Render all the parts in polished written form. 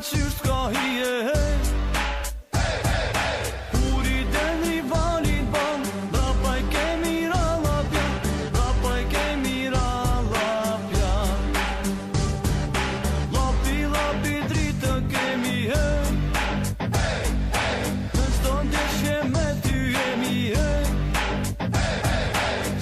luan qysh s'ka hije. Kur i den rivalit ban, brapa i kemi ralla pjan, brapa i kemi ralla pjan. Lapi, lapi dritë kemi në çdo ndeshje me ty jemi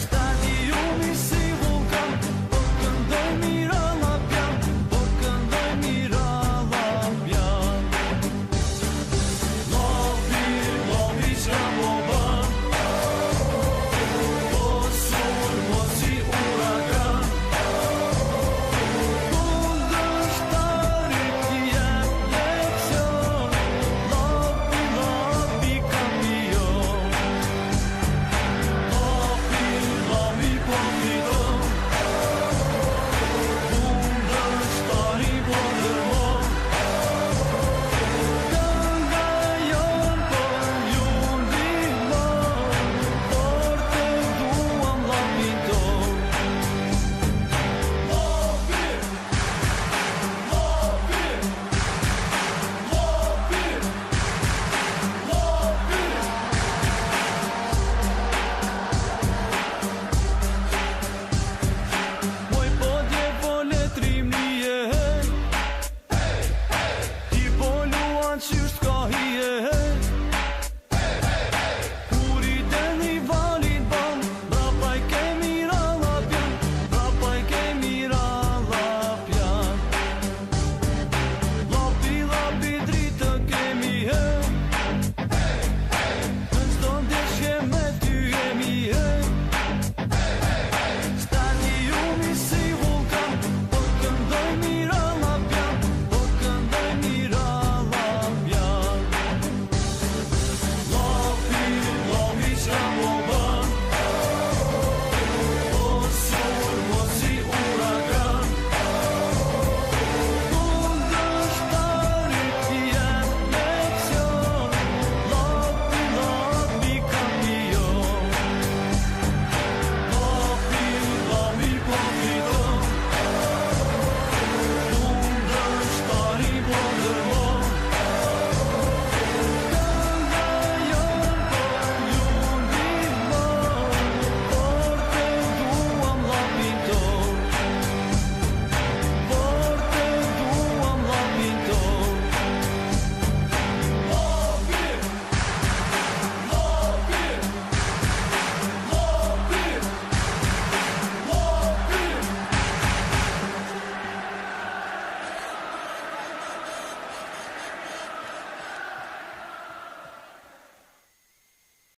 stadiumi si vulkan, po këndojmë ralla pjan, po këndojmë ralla pjan. Lapi, lapi çka po ban, po sur, po si uragan, kundërshtarit jep leksion, lapi, lapi kampion. Lapi, lapi po fiton, kundërshtari po ndërmon. Kënga jon për ju ndihmon, por të duam lapin ton. Lapi, lapi, lapi, lapi. Moj po dje po letrim nije, ti po luan qysh s'ka hije.